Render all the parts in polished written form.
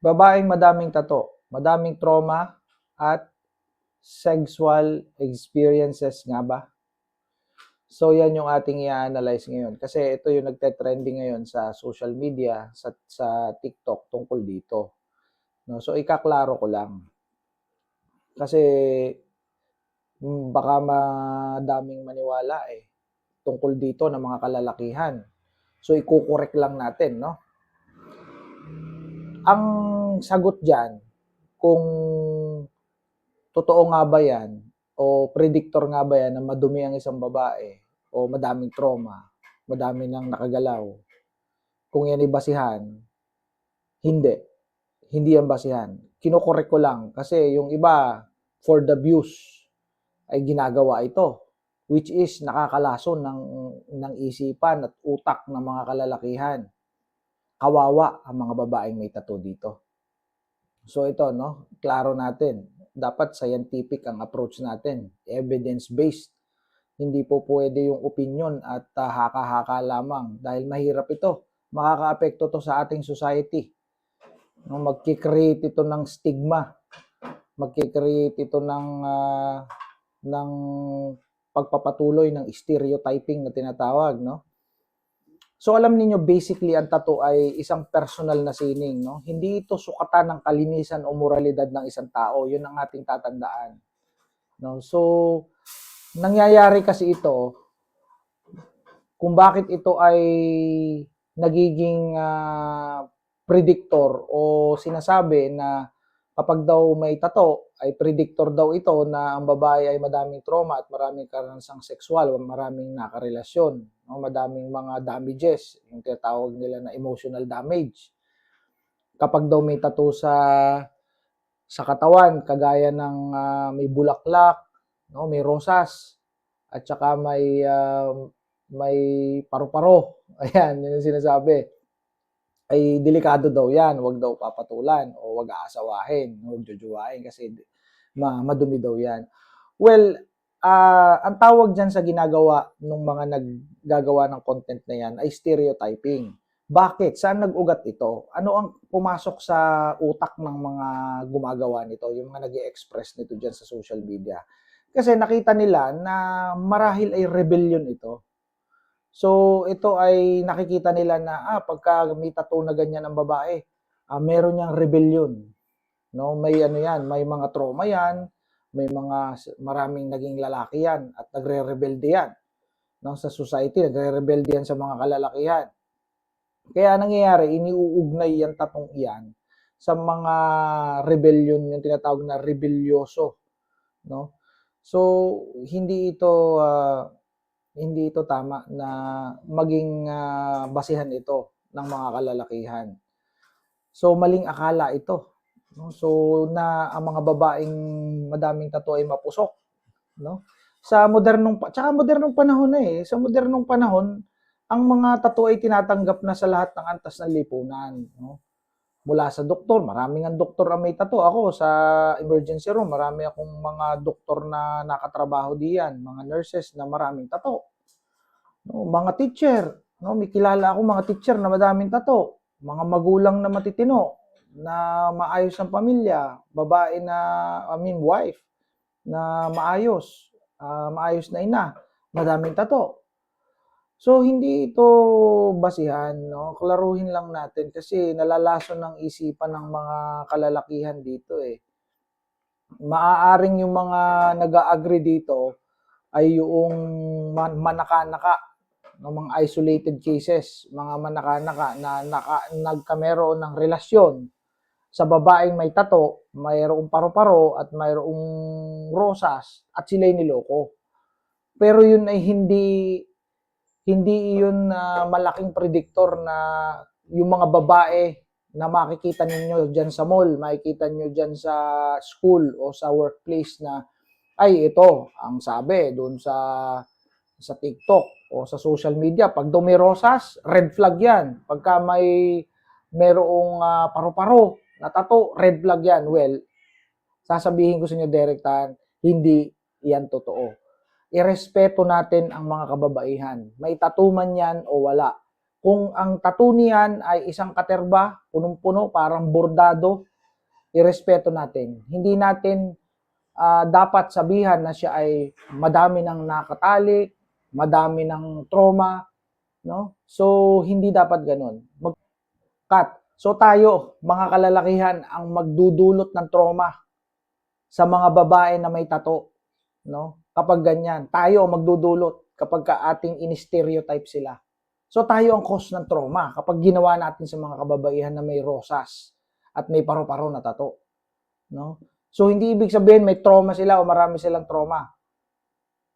Babaeng madaming tato, madaming trauma, at sexual experiences nga ba? So yan yung ating i-analyze ngayon kasi ito yung nagte-trending ngayon sa social media, sa TikTok tungkol dito. No? So ikaklaro ko lang. Kasi baka madaming maniwala tungkol dito ng mga kalalakihan. So ikukorek lang natin, no? Ang sagot diyan kung totoo nga ba yan o predictor nga ba yan na madumi ang isang babae o madaming trauma, madami nang nakagalaw, kung yan ay basihan, hindi. Hindi yan basihan. Kinokorek ko lang kasi yung iba for the views ay ginagawa ito, which is nakakalason ng isipan at utak ng mga kalalakihan. Kawawa ang mga babaeng may tattoo dito. So ito, no, klaro natin, dapat scientific ang approach natin, evidence-based. Hindi po pwede yung opinion at haka-haka lamang dahil mahirap ito. Makakaapekto to sa ating society. No, magki-create ito ng stigma. Magki-create ito ng pagpapatuloy ng stereotyping na tinatawag, no? So alam niyo basically ang tattoo ay isang personal na sining, no? Hindi ito sukatan ng kalinisan o moralidad ng isang tao. 'Yun ang ating tatandaan. No? So nangyayari kasi ito kung bakit ito ay nagiging predictor o sinasabi na kapag daw may tattoo ay predictor daw ito na ang babae ay madaming trauma at maraming karansang sexual, maraming nakarelasyon, no? Madaming mga damages, yung tinatawag nila na emotional damage. Kapag daw may tattoo sa katawan, kagaya ng may bulaklak, no, may rosas, at saka may paru-paro. Ayan, yun yung sinasabi. Ay delikado daw yan, wag daw papatulan o wag aasawahin, wag jujuwain kasi madumi daw yan. Well, ang tawag dyan sa ginagawa ng mga naggagawa ng content na yan ay stereotyping. Bakit? Saan nag-ugat ito? Ano ang pumasok sa utak ng mga gumagawa nito, yung mga nag-i-express nito dyan sa social media? Kasi nakita nila na marahil ay rebellion ito. So, ito ay nakikita nila na pagka may tattoo na ganyan ang babae, meron niyang rebellion. No? May ano yan, may mga trauma yan, may maraming naging lalaki yan at nagre-rebelde yan. No? Sa society, nagre-rebelde yan sa mga kalalakihan. Kaya nangyayari, iniuugnay yung tattoo yan sa mga rebellion, yung tinatawag na rebelyoso. No? So, hindi ito tama na maging basihan ito ng mga kalalakihan. So, maling akala ito. No? So, na ang mga babaeng madaming tattoo ay mapusok. No? Sa modernong panahon sa modernong panahon, ang mga tattoo ay tinatanggap na sa lahat ng antas ng lipunan. No? Mula sa doktor, maraming ang doktor ang may tattoo. Ako sa emergency room, marami akong mga doktor na nakatrabaho diyan, mga nurses na maraming tattoo. No, mga teacher, no, may kilala ako mga teacher na madaming tattoo, mga magulang na matitino, na maayos ang pamilya, babae na, wife, na maayos, maayos na ina, madaming tattoo. So, hindi ito basihan, no? Klaruhin lang natin kasi nalalason ng isipan ng mga kalalakihan dito Maaaring yung mga nag-agree dito ay yung manaka-naka, no, mga isolated cases, mga manaka-naka na nagkameron ng relasyon sa babaeng may tato, mayroong paru-paro at mayroong rosas at sila'y niloko. Pero yun ay hindi yun malaking predictor na yung mga babae na makikita ninyo dyan sa mall, makikita nyo dyan sa school o sa workplace na ay ito, ang sabi doon sa TikTok o sa social media, pag daw may rosas, red flag yan. Pagka merong paru-paro na tattoo, red flag yan. Well, sasabihin ko sa inyo direktahan, hindi yan totoo. Irespeto natin ang mga kababaihan. May tattoo man yan o wala. Kung ang tattoo niyan ay isang katerba, punong-puno, parang bordado, irespeto natin. Hindi natin dapat sabihan na siya ay madami ng nakatali, madami ng trauma, no? So, hindi dapat ganun. Cut. So, tayo, mga kalalakihan, ang magdudulot ng trauma sa mga babae na may tattoo, no? Kapag ganyan, tayo ang magdudulot kapag ating in-stereotype sila. So tayo ang cause ng trauma kapag ginawa natin sa mga kababaihan na may rosas at may paru-paro na tattoo, no? So hindi ibig sabihin may trauma sila o marami silang trauma.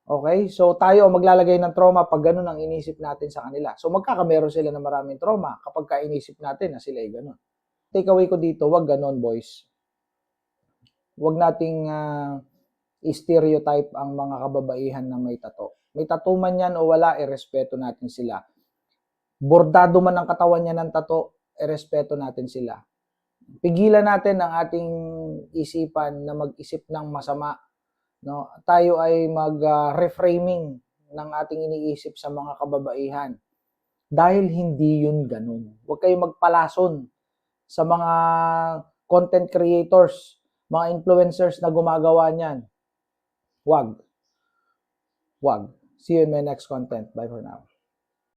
Okay? So tayo ang maglalagay ng trauma pag ganun ang inisip natin sa kanila. So magkakameron sila ng maraming trauma kapag kainisip natin na sila ay ganun. Take away ko dito, wag ganun, boys. Wag nating stereotype ang mga kababaihan na may tattoo. May tattoo man yan o wala, irespeto natin sila. Bordado man ang katawan niya ng tattoo, irespeto natin sila. Pigilan natin ang ating isipan na mag-isip ng masama, no? Tayo ay mag-reframing ng ating iniisip sa mga kababaihan. Dahil hindi yun ganun. Huwag kayong magpalason sa mga content creators, mga influencers na gumagawa niyan. Wag. See you in my next content. Bye for now.